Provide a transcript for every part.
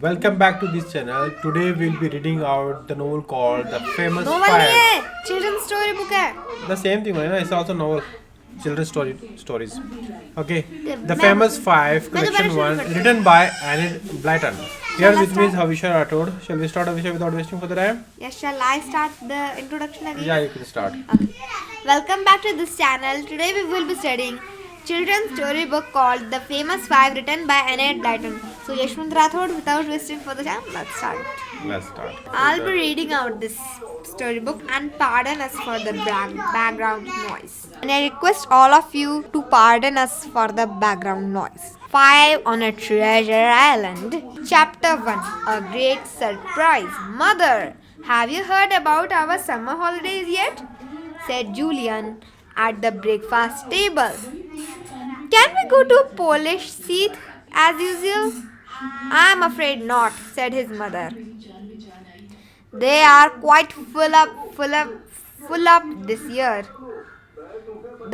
Welcome back to this channel. Today we'll be reading out the novel called The Famous novel नहीं Five. है, children story book है. The same thing, right? It's also novel. Children's stories. Okay. The मैं- Famous Five, मैं दोबारा collection शुरू 1, करती हूँ. written by Enid Blyton. Here Shall I with me is start? Havisha Rathod. Shall we start, Havisha, without wasting further time? Yes, shall I start the introduction again? Yeah, you can start. Okay. Welcome back to this channel. Today we will be studying children's story book called The Famous Five, written by Enid Blyton. So Yashwant Rathod, without wasting further time, let's start. Let's start. I'll be reading out this storybook and pardon us for the background noise. And I request all of you to pardon us for the background noise. 5 on a treasure island. Chapter 1. A great surprise. Mother, have you heard about our summer holidays yet? Said Julian at the breakfast table. Can we go to Polish Seat as usual? I'm afraid not, said his mother. They are quite full up this year.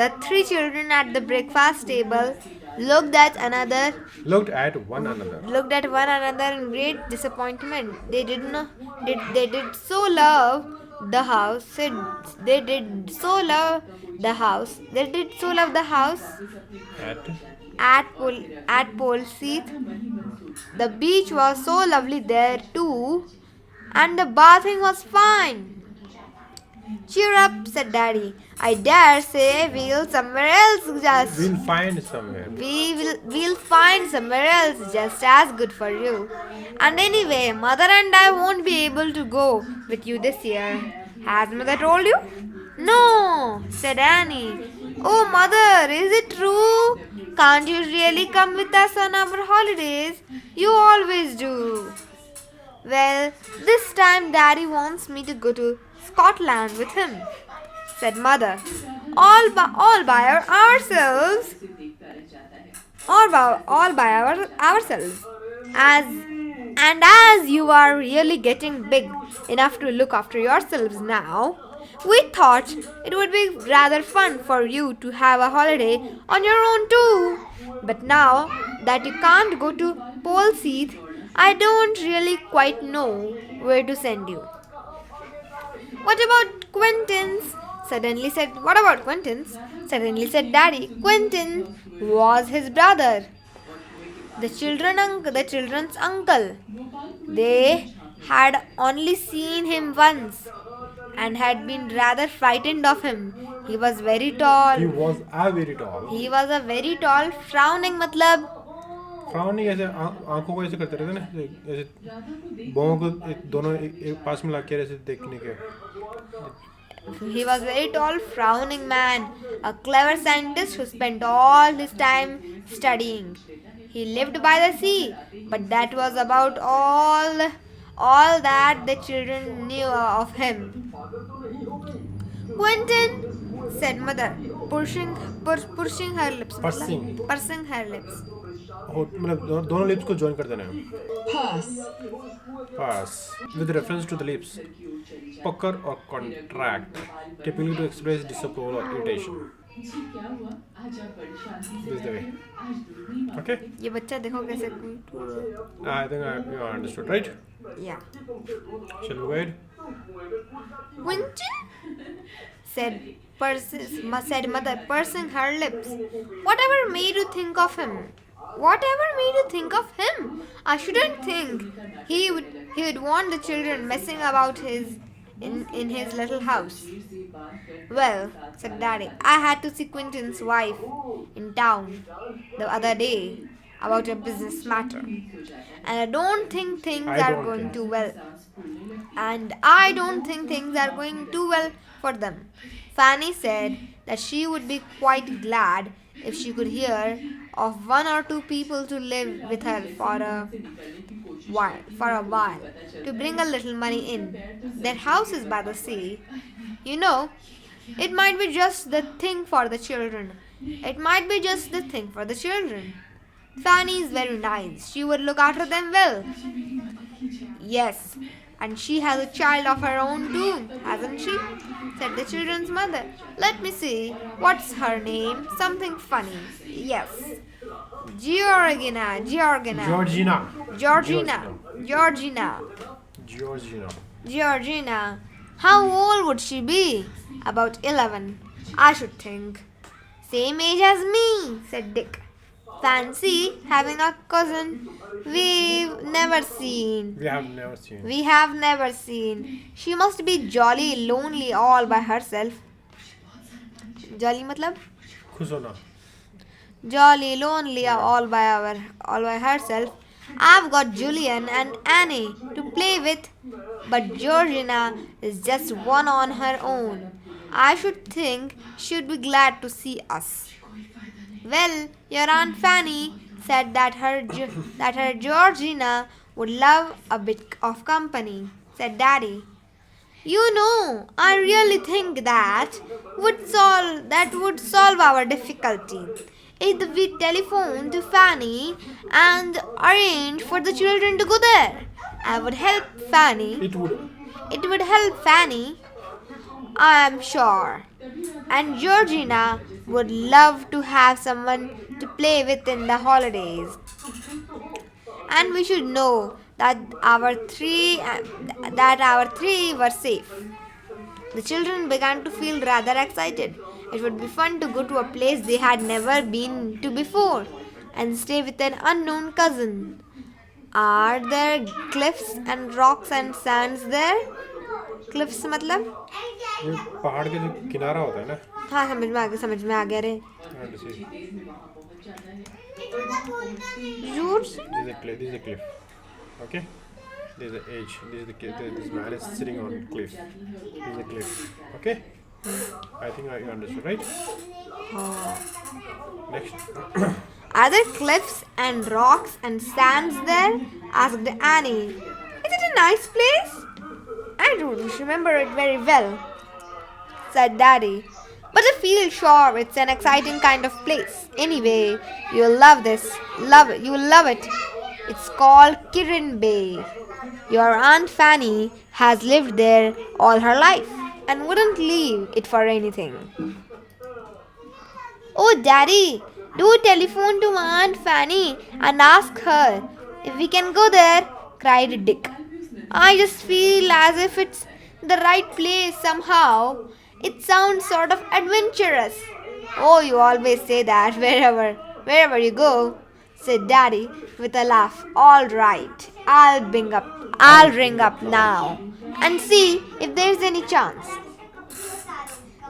The three children at the breakfast table looked at One another. in great disappointment. They did so love the house. They did so love the house. They did so love the house at Polseath. The beach was so lovely there too, and the bathing was fine. Cheer up, said Daddy. I dare say we'll somewhere else just. We'll find somewhere. We'll find somewhere else just as good for you. And anyway, Mother and I won't be able to go with you this year. Has Mother told you? No, said Annie. Oh, Mother, is it true? Can't you really come with us on our holidays? You always do. Well, this time Daddy wants me to go to Scotland with him, said Mother. All by ourselves. Ourselves. As you are really getting big enough to look after yourselves now, we thought it would be rather fun for you to have a holiday on your own too. But now that you can't go to Polseath, I don't really quite know where to send you. What about Quentin's? What about Quentin's? Suddenly said Daddy. Quentin was his brother, the children's uncle. They had only seen him once and had been rather frightened of him. He was very tall. He was very tall. He was a very tall, frowning matlab. Frowning ऐसे आंखों को ऐसे करते रहते ना ऐसे भौं को दोनों एक पास में लाके ऐसे देखने के. He was very tall, frowning man, a clever scientist who spent all his time studying. He lived by the sea, but that was about all that the children knew of him. Quentin, said Mother, pursing her lips. Pursing her lips. मतलब दोनों lips को join कर देना है. Pass with reference to the lips. Pucker or contract, typically to express disapproval or irritation. This is the way. Okay. ये बच्चा देखो कैसे. I think you understood, right? Yeah. Shall we wait? Quentin, said Mother, pursing her lips. Whatever made you think of him? Whatever made you think of him? I shouldn't think he would want the children messing about in his little house. Well, said Daddy, I had to see Quentin's wife in town the other day about a business matter, and I don't think things are going too well. And I don't think things are going too well for them. Fanny said that she would be quite glad if she could hear of one or two people to live with her for a while, to bring a little money in. Their house is by the sea. You know, it might be just the thing for the children. Fanny is very nice. She would look after them well. Yes, and she has a child of her own too, hasn't she? Said the children's mother. Let me see. What's her name? Something funny. Yes. Georgina. Georgina. Georgina. How old would she be? About 11, I should think. Same age as me, said Dick. Fancy having a cousin we've never seen. We have never seen. We have never seen. She must be jolly lonely all by herself. Jolly matlab? खुश होना. Jolly lonely all by herself. I've got Julian and Annie to play with, but Georgina is just one on her own. I should think she'd be glad to see us. Well, your Aunt Fanny said that her Georgina would love a bit of company, said Daddy. You know, I really think that would solve our difficulty. If we telephone to Fanny and arrange for the children to go there, I would help Fanny. It would. It would help Fanny, I am sure. And Georgina would love to have someone to play with in the holidays. And we should know that our three were safe. The children began to feel rather excited. It would be fun to go to a place they had never been to before and stay with an unknown cousin. Are there cliffs and rocks and sands there? Cliffs मतलब? ये पहाड़ के जो किनारा होता है ना. हाँ समझ में आ गया रे. And this is Roots? This is a cliff. Okay. This is the edge. This is the cliff. This man is sitting on cliff. This is a cliff. Okay. I think you understood, right? Next. Are there cliffs and rocks and sands there? Asked Annie. Is it a nice place? I don't remember it very well, said Daddy. But I feel sure it's an exciting kind of place. Anyway, you'll love this. You'll love it. It's called Kirin Bay. Your Aunt Fanny has lived there all her life and wouldn't leave it for anything. Oh, Daddy, do telephone to Aunt Fanny and ask her if we can go there, cried Dick. I just feel as if it's the right place somehow. It sounds sort of adventurous. Oh, you always say that wherever you go, said Daddy with a laugh. All right, I'll ring up now and see if there's any chance.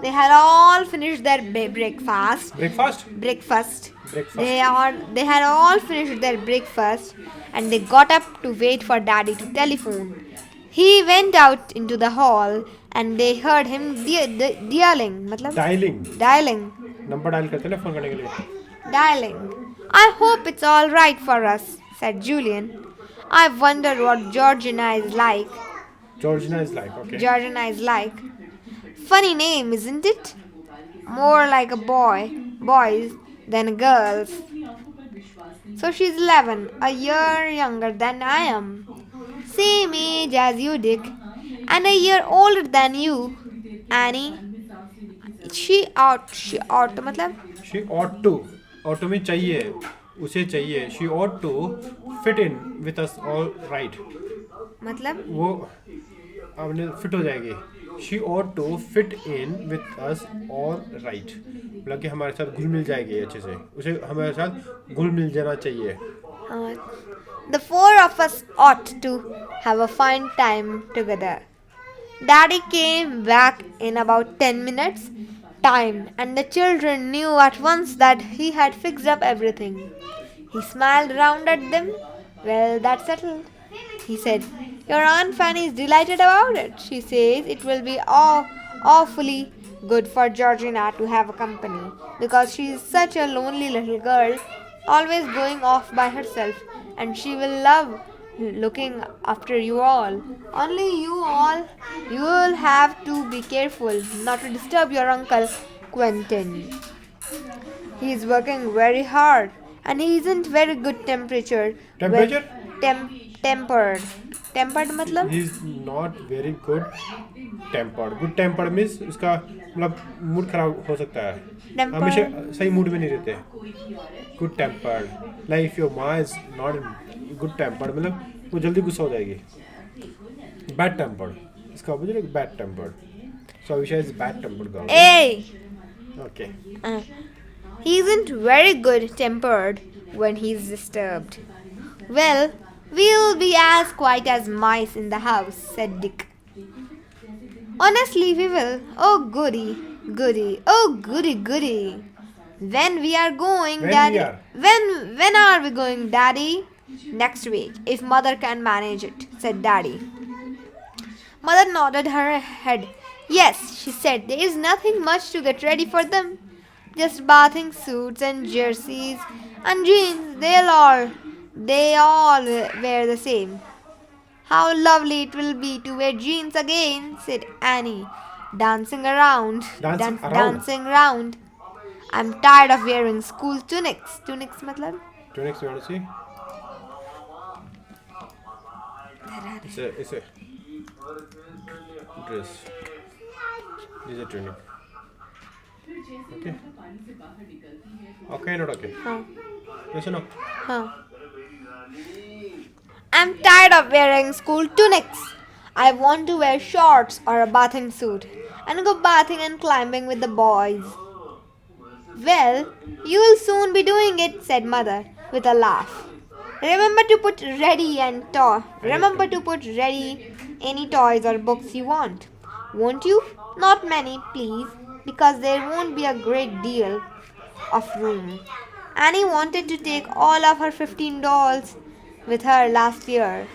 They had all finished their breakfast. Breakfast. They had all finished their breakfast and they got up to wait for Daddy to telephone. He went out into the hall and they heard him dialing. Number dial करते हैं ना phone करने के लिए. Dialing. I hope it's all right for us, said Julian. I wonder what Georgina is like. Okay. Georgina is like. Funny name, isn't it? More like a boys than girls. So she's 11, a year younger than I am. Same age as you, Dick, and a year older than you, Annie. She ought मतलब? She ought to. Ought to mean चाहिए. उसे चाहिए. She ought to fit in with us all right. मतलब? वो अपने fit हो जाएगी. She ought to fit in with us all right. मतलब कि हमारे साथ घुल मिल जाएगी अच्छे से. उसे हमारे साथ घुल मिल जाना चाहिए. The four of us ought to have a fine time together. Daddy came back in about 10 minutes time and the children knew at once that he had fixed up everything. He smiled round at them. Well, that's settled, he said. Your Aunt Fanny is delighted about it. She says it will be awfully good for Georgina to have a company because she is such a lonely little girl, always going off by herself, and she will love looking after you all. Only you'll have to be careful not to disturb your Uncle Quentin. He is working very hard and he isn't very good tempered. Tempered मतलब? He is not very good tempered. Good tempered means उसका मतलब mood खराब हो सकता है. हमेशा सही mood में नहीं रहते. Good tempered. Like if your ma is not good tempered मतलब वो जल्दी गुस्सा हो जाएगी. Bad tempered. इसका ऑपोजिट है bad tempered. So Avisha is bad tempered girl. Hey! Okay. He isn't very good tempered when he's disturbed. Well, we'll be as quiet as mice in the house, said Dick. Honestly, we will. Oh, goody, goody, oh, goody, goody. When we are going, When Daddy? we are? When are we going, Daddy? Next week, if Mother can manage it, said Daddy. Mother nodded her head. Yes, she said, there is nothing much to get ready for them. Just bathing suits and jerseys and jeans. They all wear the same. How lovely it will be to wear jeans again, said Annie, dancing around. Dancing around. I'm tired of wearing school tunics. Tunics matlab? Tunics, you want to see? It's a dress. This is a tunic. Okay. Okay, not okay. Huh. Yes or no? Huh. I'm tired of wearing school tunics. I want to wear shorts or a bathing suit and go bathing and climbing with the boys. Well, you will soon be doing it, said Mother with a laugh. Remember to put ready any toys or books you want. Won't you? Not many, please, because there won't be a great deal of room. Annie wanted to take all of her 15 dolls with her last year,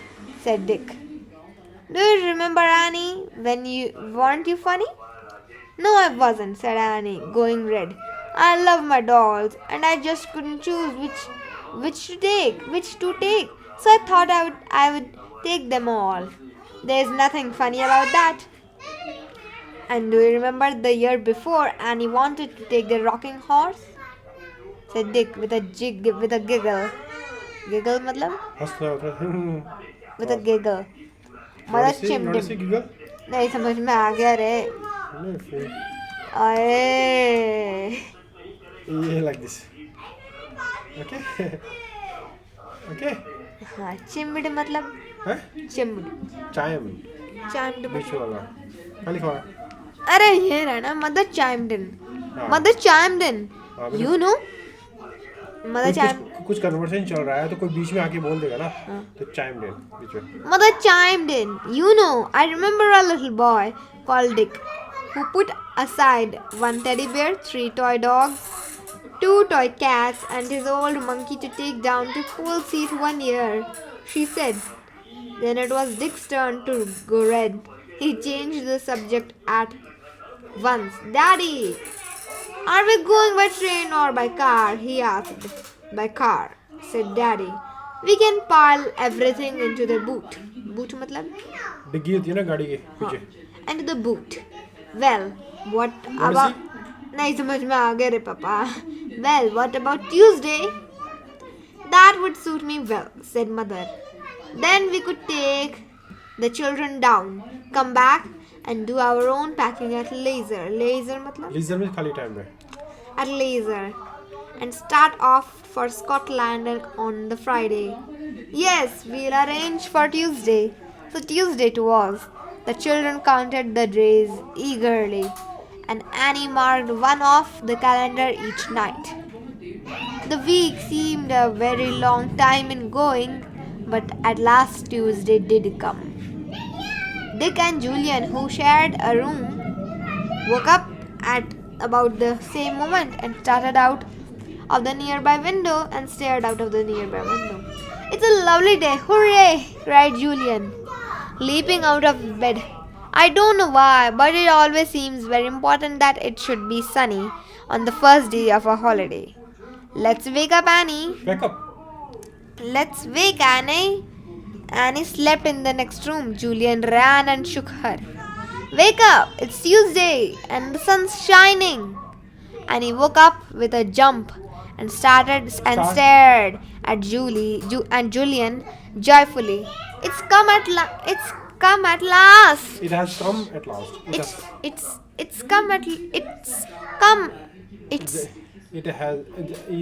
said Dick. Do you remember, Annie, weren't you funny? No, I wasn't, said Annie, going red. I love my dolls, and I just couldn't choose which to take. So I thought I would take them all. There's nothing funny about that. And do you remember the year before Annie wanted to take the rocking horse? Said Dick with a giggle. Giggle matlab? With a giggle. Mother chimed him. नहीं समझ में आ गया रे. अरे. Yeah, like this. Okay. Okay. हाँ चिमड़ मतलब. Huh? चिमड़. Chimed. बीच वाला. खाली खाओ. अरे ये रहा ना mother chimed in. हाँ. Mother chimed in. हाँ, You know? Mother chimed. कुछ कन्वर्सेशन चल रहा है तो कोई बीच में आके बोल देगा ना तो chimed in बीच में. Mother chimed in. You know, I remember a little boy called Dick who put aside one teddy bear, 3 toy dogs, 2 toy cats, and his old monkey to take down to pool seat one year, she said. Then it was Dick's turn to go red. He changed the subject at once. Daddy, are we going by train or by car? He asked. By car, said Daddy. We can pile everything into the boot. Boot matlab? डिग्गी होती है ना गाड़ी के पीछे. Into the boot. Well, what about... नहीं समझ में आ गया रे पापा. Well, what about Tuesday? That would suit me well, said Mother. Then we could take the children down, come back and do our own packing at leisure. Leisure matlab? Leisure में खाली time है. At leisure. And start off for Scotland on the Friday. Yes, we'll arrange for Tuesday. So Tuesday it was. The children counted the days eagerly, and Annie marked one off the calendar each night. The week seemed a very long time in going, but at last Tuesday did come. Dick and Julian, who shared a room, woke up at about the same moment and started out of the nearby window and stared out of the nearby window. It's a lovely day, hooray! Cried Julian, leaping out of bed. I don't know why, but it always seems very important that it should be sunny on the first day of a holiday. Let's wake up Annie. Wake up. Let's wake Annie. Annie slept in the next room. Julian ran and shook her. Wake up! It's Tuesday and the sun's shining. Annie woke up with a jump and stared at Julian joyfully. It's come at last. It has come at last. It has.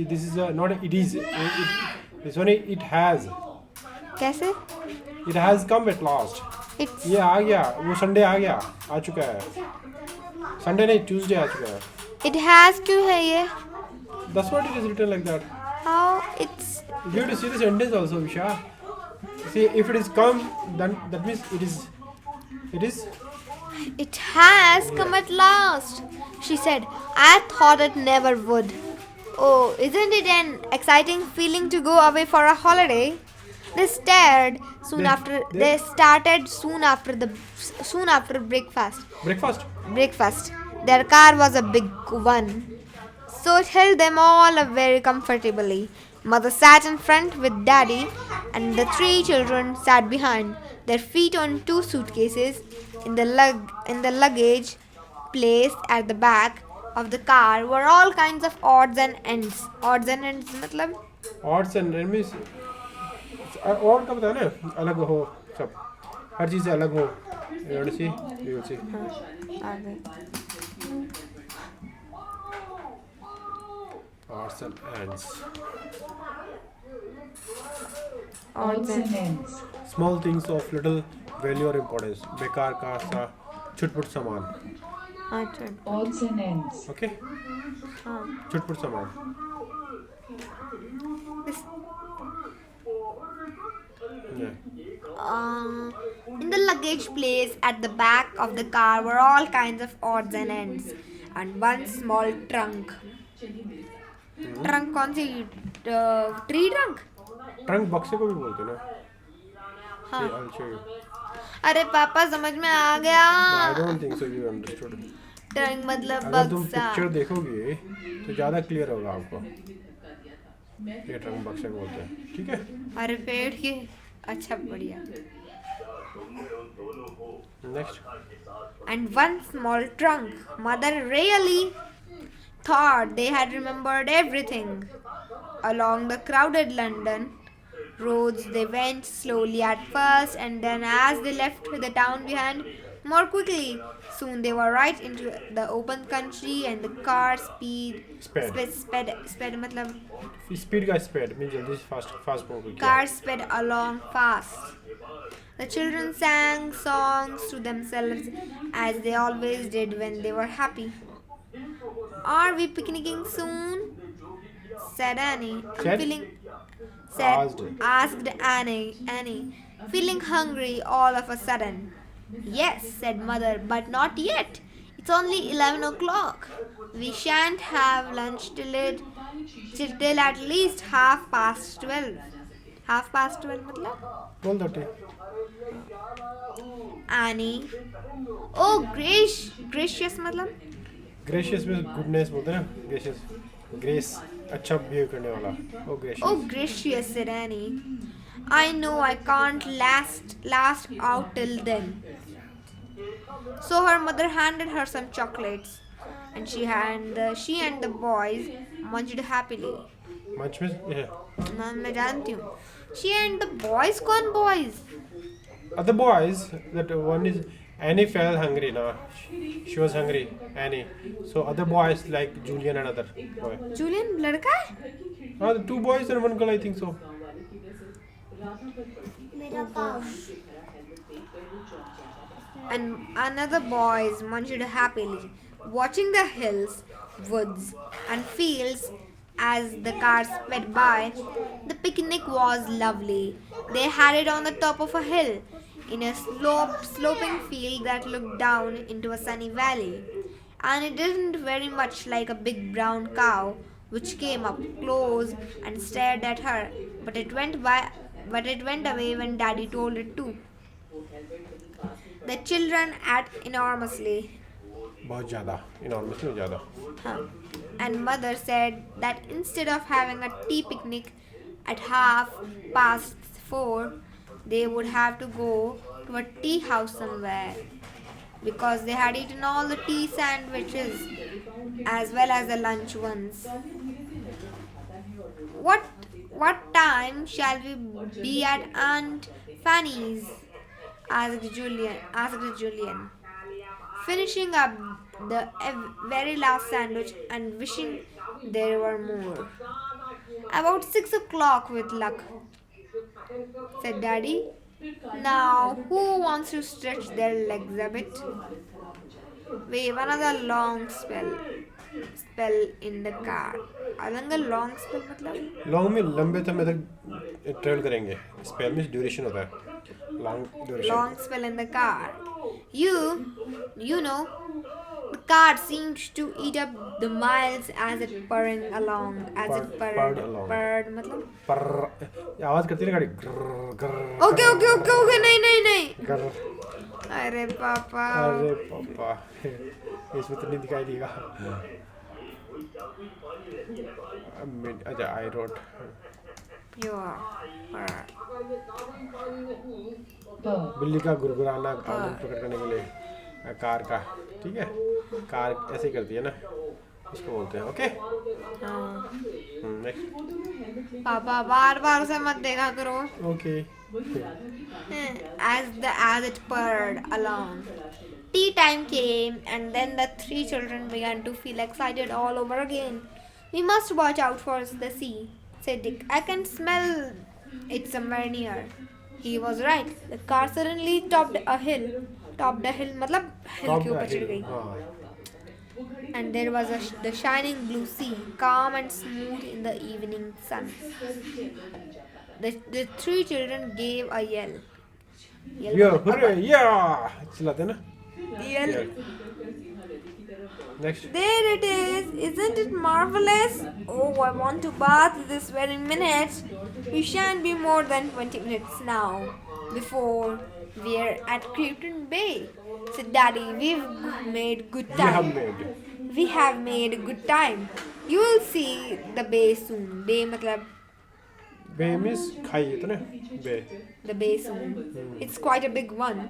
This is not. It is. This one. It has. कैसे? It has come at last. It's ये आ गया, वो Sunday आ गया, आ चुका है. Sunday नहीं, Tuesday आ चुका है. it has क्यों है ये? That's what it is written like that. How it's You have to see the sentence also, Visha. See, if it is come, then that means it is. it has come at last, she said. I thought it never would. Oh, isn't it an exciting feeling to go away for a holiday? They stared soon They- after they- they started soon after breakfast. Breakfast. Breakfast. Their car was a big one, so it held them all up very comfortably. Mother sat in front with Daddy, and the three children sat behind, their feet on two suitcases. In the luggage place at the back of the car were all kinds of odds and ends. Odds and ends मतलब Odds and ends means odd का पता है ना, अलग हो सब, हर चीज़ से अलग हो. You want to see? You will see. आगे. Odds and ends. Odds and ends. Small things of little value or importance. बेकार का सा छुटपुट सामान. अच्छा. Odds and ends. Okay? हाँ. छुटपुट सामान. This Yeah. In the luggage place at the back of the car were all kinds of odds and ends, and one small trunk. Trunk कौन सी? Tree trunk? Trunk बक्से को भी बोलते हैं ना. हाँ. See, I'll show you. अरे पापा समझ में आ गया. I don't think so you understood. Trunk मतलब अगर तुम बक्सा. पिक्चर देखोगे तो ज़्यादा क्लियर होगा आपको. ये ट्रंक बक्से को बोलते हैं. ठीक है? अरे पेड़ के. अच्छा बढ़िया. Next. And one small trunk. Mother really thought they had remembered everything. Along the crowded London roads, they went slowly at first, and then as they left the town behind, more quickly. Soon they were right into the open country, and the car sped मतलब Speed का speed means जल्दी से fast move किया. car sped along fast. The children sang songs to themselves as they always did when they were happy. Are we picnicking soon? Said Annie. Asked Annie, feeling hungry all of a sudden. Yes, said Mother, but not yet. It's only 11 o'clock. We shan't have lunch till at least 12:30. 12:30 मतलब? 12:30. Annie. Oh, gracious मतलब? Gracious में goodness बोलते हैं ना. Gracious. Grace. अच्छा behave करने वाला. Oh gracious. Oh, gracious, said Annie. I know I can't last out till then. So her mother handed her some chocolates, and she and the boys munched happily. Munch means yeah. मैं जानती हूँ. She and the boys, कौन boys? Other boys, that one is Annie felt hungry now. She was hungry, Annie. So other boys like Julian and other boy. Julian लड़का है? The two boys and one girl, I think so. And another boys munched happily, watching the hills, woods, and fields as the car sped by. The picnic was lovely. They had it on the top of a hill, in a sloping field that looked down into a sunny valley. And it didn't very much like a big brown cow, which came up close and stared at her, but it went away when Daddy told it to. The children ate enormously. बहुत ज़्यादा, enormously ज़्यादा. Huh. And Mother said that instead of having a tea picnic at 4:30, they would have to go to a tea house somewhere, because they had eaten all the tea sandwiches as well as the lunch ones. What time shall we be at Aunt Fanny's? asked Julian, finishing up the very last sandwich and wishing there were more. About 6 o'clock with luck, said Daddy. Now, who wants to stretch their legs a bit? Wave another long spell in the car. Elanga long spell मतलब long में लंबे समय तक travel करेंगे. Spell में duration होता है. Long duration. long spell in the car. You know, the car seemed to eat up the miles as it purring along. Purred along. Purred मतलब पर आवाज करती है ना गाड़ी. ग्रर ग्रर. ओके नहीं. ग्रर. अरे पापा. अरे पापा, इसमें तो नहीं दिखाई देगा. अच्छा, आई रोट. बिल्ली का गुरगुराना आनंद प्रकट करने के लिए कार का. ठीक है, कार ऐसे ही करती है ना, इसको बोलते हैं. Okay, next. पापा बार से मत देखा करो. Okay. As it purred along. Tea time came, and then the three children began to feel excited all over again. We must watch out for the sea, said Dick. I can smell it somewhere near. He was right. The car suddenly topped a hill. मतलब hill के ऊपर चढ़ गई. And there was the shining blue sea, calm and smooth in the evening sun. The three children gave a yell. हurray, yeah, चिल्लाते ना. Yell. Next. There it is. Isn't it marvelous? Oh, I want to bath this very minute. We shan't be more than 20 minutes now before we're at Crewton Bay, said Daddy. We've made good time. We have made a good time. You will see the bay soon. Bay मतलब बे means खाई है तो ना. बे. the bay soon. It's quite a big one,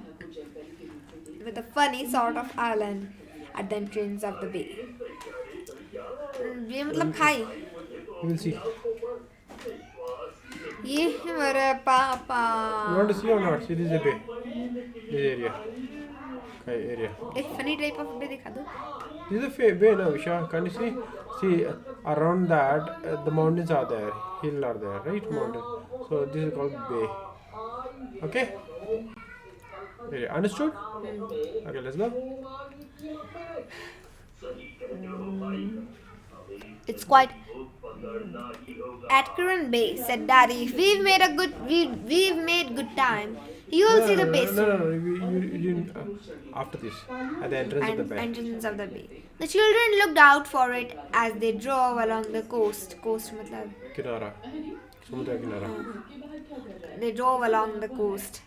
with a funny sort of island at the entrance of the bay. ये मतलब खाई. You will see. ये है मेरे पापा. You want to see or not? See, this is a bay. This area. Kai area. एक funny type of bay दिखा दो. This is a bay now, Isha. Can you see? See, around that, the mountains are there. Hill are there, right? Mountain. So, this is called bay. Okay? Okay, understood? Okay, let's go. It's quite at Curran Bay, said Daddy. We've made good time. You will see the bay soon. No. You didn't. After this, at the entrance of the bay. Entrance of the bay. The children looked out for it as they drove along the coast. Coast मतलब किनारा. समुद्र किनारा. they drove along the coast.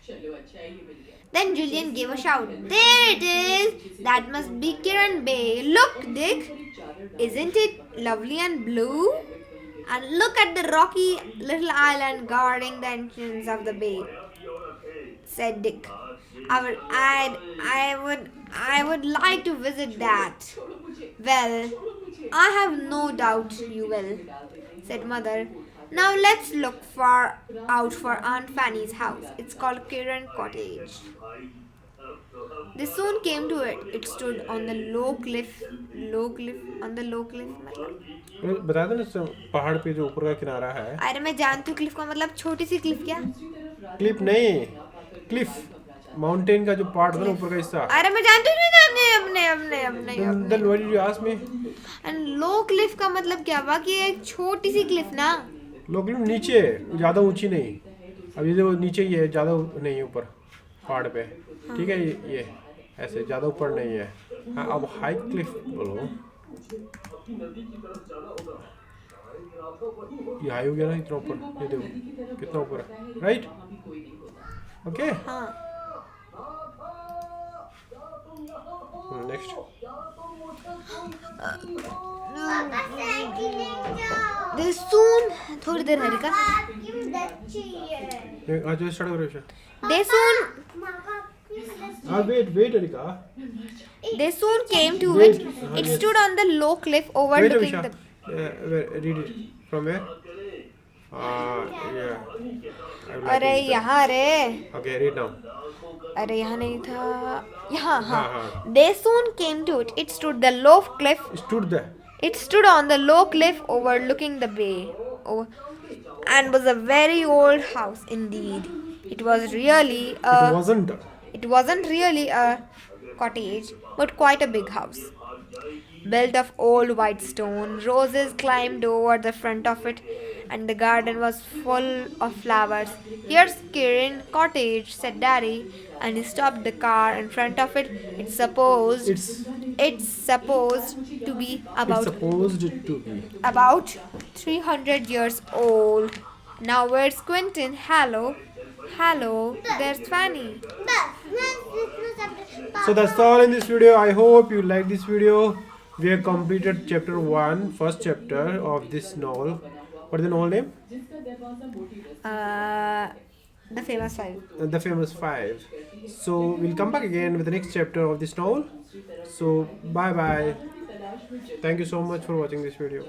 Then Julian gave a shout. There it is! That must be Kiran Bay. Look, Dick! Isn't it lovely and blue? And look at the rocky little island guarding the entrance of the bay, said Dick. I would like to visit that. Well, I have no doubt you will, said Mother. Now let's look out for Aunt Fanny's house. It's called Kiran Cottage. They soon came to it. It stood on the low cliff. मतलब बता दो ना, पहाड़ पे जो ऊपर का किनारा है. अरे मैं जानती हूँ क्लिफ का मतलब छोटी सी क्लिफ. क्या क्लिफ नहीं, क्लिफ माउंटेन का जो पार्ट था ना, ऊपर का हिस्सा. अरे मैं जानती हूँ अपने Then why did you ask me? And low Cliff का मतलब क्या हुआ कि एक छोटी सी क्लिफ ना. लो क्लिफ नीचे, ज़्यादा ऊंची नहीं. अब ये जो नीचे ही है, ज़्यादा नहीं है ऊपर पहाड़ पे. ठीक है, ये ऐसे ज़्यादा ऊपर नहीं है. हाँ, अब हाई क्लिफ बोलो. ये हाई हो गया ना इतना ऊपर. ये देखो कितना ऊपर है, right? Okay, next. They soon थोड़ी देर हरिका. आज स्टार्ट करो. They soon wait Erika. They soon came to it. It stood on the low cliff overlooking the. Read it from where? Yeah. अरे यहाँ रे. Okay, read now. अरे यहाँ नहीं था. यहाँ हाँ. They soon came to it. It stood the low cliff. Stood there. It stood on the low cliff overlooking the bay, and was a very old house indeed. It was really It a wasn't. it wasn't really a cottage, but quite a big house. Built of old white stone, roses climbed over the front of it, and the garden was full of flowers. Here's Kirin Cottage, said Daddy, and he stopped the car in front of it. It's It's supposed to be it's supposed to be. about 300 years old. Now where's Quentin? Hello. Hello. There's Fanny. So that's all in this video. I hope you like this video. We have completed chapter 1, first chapter of this novel. What is the novel name? The famous five. The Famous Five. So we'll come back again with the next chapter of this novel. So bye bye. Thank you so much for watching this video.